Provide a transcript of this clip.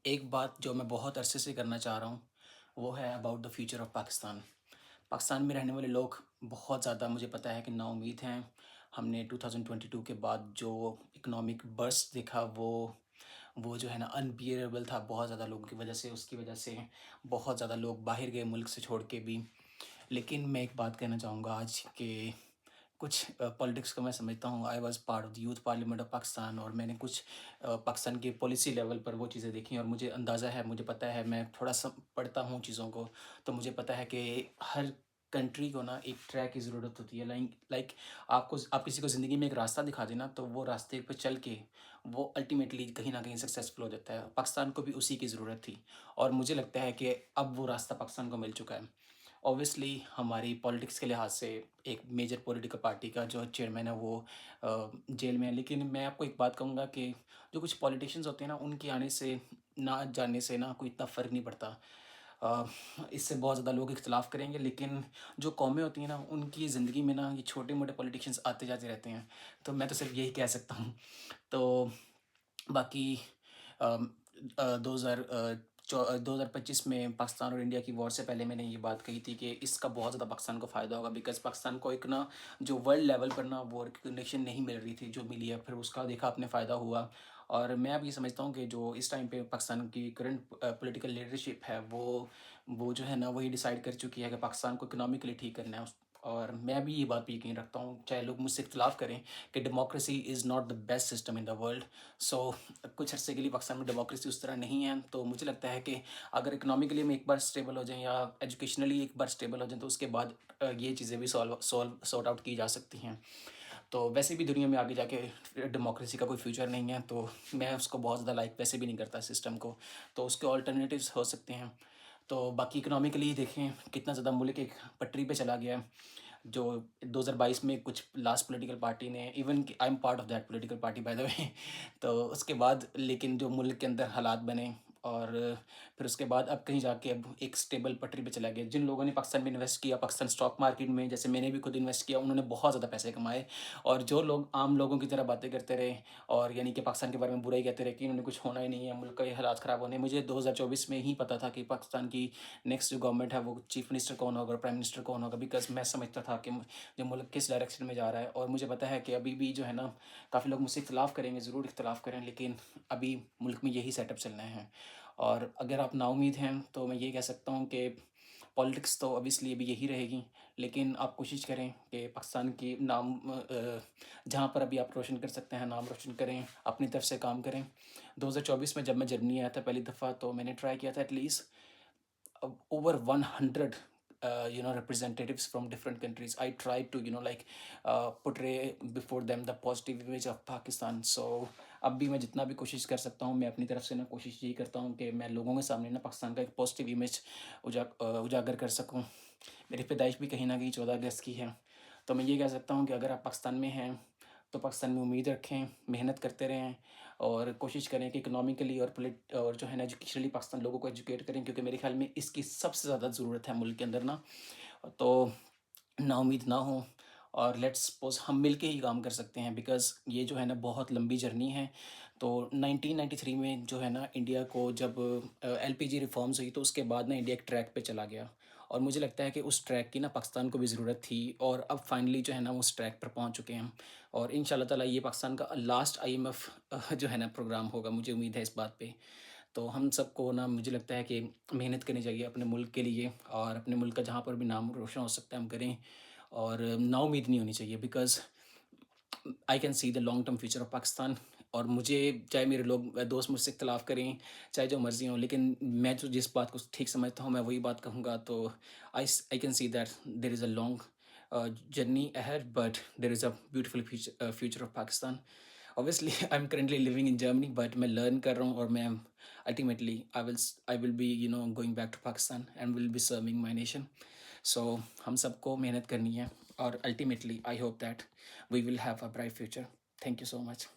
ایک بات جو میں بہت عرصے سے کرنا چاہ رہا ہوں وہ ہے about the future of Pakistan. Pakistan میں رہنے والے لوگ بہت زیادہ مجھے پتہ ہے کہ نا امید ہیں. ہم نے 2022 کے بعد جو اکنامک برسٹ دیکھا وہ جو ہے نا انبیئربل تھا بہت زیادہ لوگوں کی وجہ سے. اس کی وجہ سے بہت زیادہ لوگ باہر گئے ملک سے چھوڑ کے بھی. لیکن میں ایک بات کہنا چاہوں گا آج کہ کچھ پالیٹکس کو میں سمجھتا ہوں. I was part of the youth parliament of Pakistan اور میں نے کچھ پاکستان کے پالیسی لیول پر وہ چیزیں دیکھی اور مجھے اندازہ ہے, مجھے پتہ ہے, میں تھوڑا سا پڑھتا ہوں چیزوں کو تو مجھے پتہ ہے کہ ہر کنٹری کو نا ایک ٹریک کی ضرورت ہوتی ہے. لائک آپ کسی کو زندگی میں ایک راستہ دکھا دینا تو وہ راستے پہ چل کے وہ الٹیمیٹلی کہیں نہ کہیں سکسیزفل ہو جاتا ہے. پاکستان کو بھی اسی کی ضرورت تھی اور مجھے لگتا ہے کہ اب وہ راستہ پاکستان کو مل چکا ہے. اوبویسلی ہماری پالیٹکس کے لحاظ سے ایک میجر پولیٹیکل پارٹی کا جو چیئرمین ہے وہ جیل میں ہے. لیکن میں آپ کو ایک بات کہوں گا کہ جو کچھ پولیٹیشینز ہوتے ہیں نا ان کے آنے سے نہ جانے سے نا کوئی اتنا فرق نہیں پڑتا. اس سے بہت زیادہ لوگ اختلاف کریں گے لیکن جو قومیں ہوتی ہیں نا ان کی زندگی میں نا یہ چھوٹے موٹے پولیٹیشینز آتے جاتے رہتے ہیں. تو میں تو صرف یہی کہہ سکتا ہوں. تو باقی 2025 میں پاکستان اور انڈیا کی وار سے پہلے میں نے یہ بات کہی تھی کہ اس کا بہت زیادہ پاکستان کو فائدہ ہوگا بیکاز پاکستان کو ایک نا جو ورلڈ لیول پر نا وہ ریکگنیشن نہیں مل رہی تھی جو ملی ہے, پھر اس کا دیکھا اپنے فائدہ ہوا. اور میں اب یہ سمجھتا ہوں کہ جو اس ٹائم پہ پاکستان کی کرنٹ پولیٹیکل لیڈرشپ ہے وہ جو ہے نا وہی ڈیسائیڈ کر چکی ہے کہ پاکستان کو اکنامکلی ٹھیک کرنا ہے. اور میں بھی یہ بات پہ یقین رکھتا ہوں چاہے لوگ مجھ سے اختلاف کریں کہ democracy is not the best system in the world. سو کچھ عرصے کے لیے پاکستان میں ڈیموکریسی اس طرح نہیں ہے تو مجھے لگتا ہے کہ اگر اکنامکلی ہم ایک بار اسٹیبل ہو جائیں یا ایجوکیشنلی ایک بار اسٹیبل ہو جائیں تو اس کے بعد یہ چیزیں بھی سارٹ آؤٹ کی جا سکتی ہیں. تو ویسے بھی دنیا میں آگے جا کے ڈیموکریسی کا کوئی فیوچر نہیں ہے تو میں اس کو بہت زیادہ لائک ویسے بھی نہیں کرتا سسٹم کو. تو اس کے آلٹرنیٹیوز ہو سکتے ہیں. تو باقی اکنامکلی دیکھیں کتنا زیادہ ملک ایک پٹری پہ چلا گیا ہے. جو 2022 میں کچھ لاسٹ پولیٹیکل پارٹی نے even I am part of that political party by the way. تو اس کے بعد لیکن جو ملک کے اندر حالات بنے اور پھر اس کے بعد اب کہیں جا کے اب ایک اسٹیبل پٹری پہ چلا گیا. جن لوگوں نے پاکستان میں انویسٹ کیا پاکستان اسٹاک مارکیٹ میں جیسے میں نے بھی خود انویسٹ کیا انہوں نے بہت زیادہ پیسے کمائے. اور جو لوگ عام لوگوں کی طرح باتیں کرتے رہے اور یعنی کہ پاکستان کے بارے میں برا ہی کہتے رہے کہ انہوں نے کچھ ہونا ہی نہیں ہے, ملک کا یہ حالات خراب ہونے. مجھے 2024 میں ہی پتا تھا کہ پاکستان کی نیکسٹ جو گورنمنٹ ہے وہ چیف منسٹر کون ہوگا, پرائم منسٹر کون ہوگا, بیکاز میں سمجھتا تھا کہ جو ملک کس ڈائریکشن میں جا رہا ہے. اور مجھے پتا ہے کہ ابھی بھی جو ہے نا کافی لوگ مجھ سے اختلاف کریں گے, ضرور اختلاف کریں, لیکن ابھی ملک میں یہی سیٹ اپ چلنا ہے. اور اگر آپ نا امید ہیں تو میں یہ کہہ سکتا ہوں کہ پالیٹکس تو اوبیسلی ابھی یہی رہے گی لیکن آپ کوشش کریں کہ پاکستان کی نام جہاں پر ابھی آپ روشن کر سکتے ہیں نام روشن کریں, اپنی طرف سے کام کریں. 2024 میں جب میں جرمنی آیا تھا پہلی دفعہ تو میں نے ٹرائی کیا تھا at least over 100 representatives from different countries. I tried to portray before them the positive image of Pakistan. So اب بھی میں جتنا بھی کوشش کر سکتا ہوں میں اپنی طرف سے نا کوشش یہی کرتا ہوں کہ میں لوگوں کے سامنے نا پاکستان کا ایک پازیٹیو امیج اجاگر کر سکوں. میری پیدائش بھی کہیں نہ کہیں 14 اگست کی ہے. تو میں یہ کہہ سکتا ہوں کہ اگر آپ پاکستان میں ہیں تو پاکستان میں امید رکھیں, محنت کرتے رہیں اور کوشش کریں کہ اکنامکلی اور جو ہے نا ایجوکیشنلی پاکستان لوگوں کو ایجوکیٹ کریں کیونکہ میرے خیال میں اس کی سب سے زیادہ ضرورت ہے ملک کے اندر نا. تو نا امید نہ ہوں اور لیٹس سپوز ہم مل کے ہی کام کر سکتے ہیں بیکاز یہ جو ہے نا بہت لمبی جرنی ہے. تو 1993 میں جو ہے نا انڈیا کو جب LPG ریفارمز ہوئی تو اس کے بعد نا انڈیا ایک ٹریک پہ چلا گیا اور مجھے لگتا ہے کہ اس ٹریک کی نا پاکستان کو بھی ضرورت تھی اور اب فائنلی جو ہے نا اس ٹریک پر پہنچ چکے ہیں. اور ان شاء اللہ تعالیٰ یہ پاکستان کا لاسٹ IMF جو ہے نا پروگرام ہوگا, مجھے امید ہے اس بات پہ. تو ہم سب کو نا مجھے لگتا ہے کہ محنت کرنی چاہیے اپنے ملک کے لیے اور اپنے ملک کا جہاں پر بھی نام روشن ہو سکتا ہے ہم کریں اور نا امید نہیں ہونی چاہیے because I can see the long term future of Pakistan. اور مجھے چاہے میرے لوگ دوست مجھ سے اختلاف کریں چاہے جو مرضی ہوں لیکن میں جو جس بات کو ٹھیک سمجھتا ہوں میں وہی بات کہوں گا. تو I can see that there is a long journey ahead, but there is a beautiful future of Pakistan. Obviously, I'm currently living in Germany, but میں learn کر رہا ہوں اور میں ultimately I will be going back to Pakistan and will be serving my nation. So ہم سب کو محنت کرنی ہے اور ultimately I hope that we will have a bright future. Thank you so much.